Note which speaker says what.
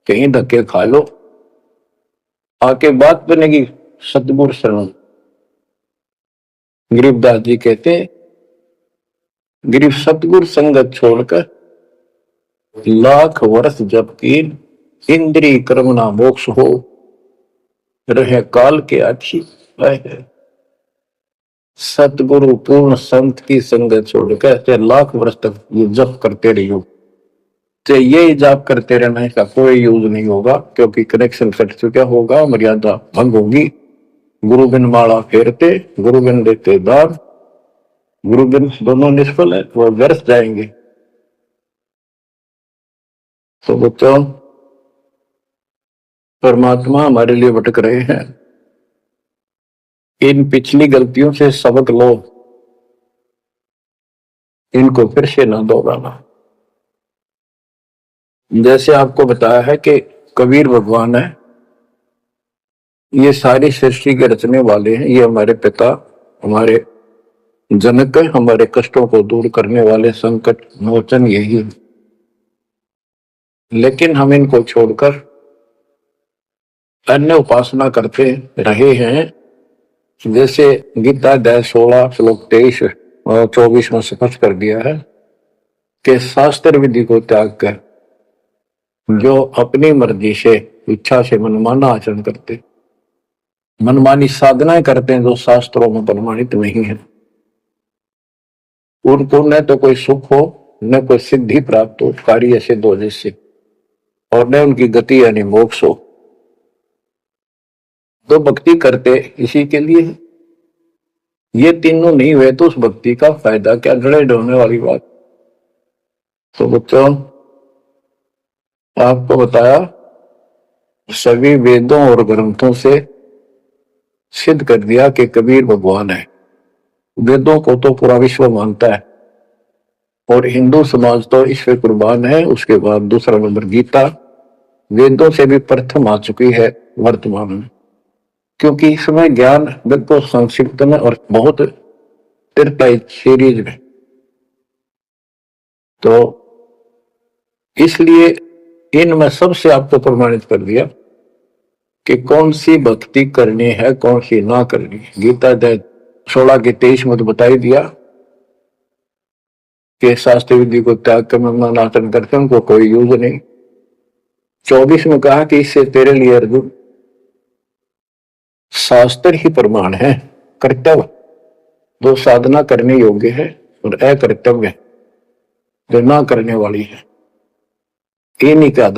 Speaker 1: कहीं धक्के खा लो, आके बात बनेगी सतगुरु शरण। गरीबदास जी कहते हैं, गरीब सतगुरु संगत छोड़कर लाख वर्ष जब की इंद्रिय कर्म ना मोक्ष हो, रहे काल के अच्छी है। सतगुरु पूर्ण संत की संगत छोड़कर चाहे लाख वर्ष तक जप करते रहियो, तो ये जाप करते रहना, इसका कोई यूज नहीं होगा, क्योंकि कनेक्शन कट चुका होगा, मर्यादा भंग होगी। गुरु बिन माला फेरते, गुरु बिन देते दान, गुरु बिन दोनों निष्फल है, वो व्यर्थ जाएंगे। तो बच्चों, परमात्मा हमारे लिए भटक रहे हैं, इन पिछली गलतियों से सबक लो, इनको फिर से ना दोहराना। जैसे आपको बताया है कि कबीर भगवान है, ये सारी सृष्टि के रचने वाले हैं, ये हमारे पिता, हमारे जनक है, हमारे कष्टों को दूर करने वाले संकट मोचन यही है। लेकिन हम इनको छोड़कर अन्य उपासना करते रहे हैं। जैसे गीता अध्याय 16 श्लोक 23 और 24 में स्पष्ट कर दिया है कि शास्त्र विधि को त्याग कर जो अपनी मर्जी से इच्छा से मनमाना आचरण करते, मनमानी साधनाएं करते हैं जो शास्त्रों में प्रमाणित नहीं है, उनको न तो कोई सुख हो, न कोई सिद्धि प्राप्त हो, कार्य सिद्ध हो जिससे, और न उनकी गति यानी मोक्ष हो। तो भक्ति करते इसी के लिए, ये तीनों नहीं हुए तो उस भक्ति का फायदा क्या, लड़ाई ढोने वाली बात। तो बच्चों, आपको बताया सभी वेदों और ग्रंथों से सिद्ध कर दिया कि कबीर भगवान है। वेदों को तो पूरा विश्व मानता है और हिंदू समाज तो इस पे कुर्बान है। उसके बाद दूसरा नंबर गीता, वेदों से भी प्रथम आ चुकी है वर्तमान में, क्योंकि इसमें ज्ञान बिल्कुल संक्षिप्त में और बहुत तिरपाई सीरीज में, तो इसलिए इनमें सबसे आपको प्रमाणित कर दिया कि कौन सी भक्ति करनी है, कौन सी ना करनी है। गीता 16 के 23 में तो बता ही दिया कि शास्त्र विधि को त्याग कर मनमाना करते उनको कोई यूज नहीं। 24 में कहा कि इससे तेरे लिए अर्जुन शास्त्र ही प्रमाण है, कर्तव्य जो साधना करने योग्य है और अकर्तव्य जो ना करने वाली है, इन्हीं का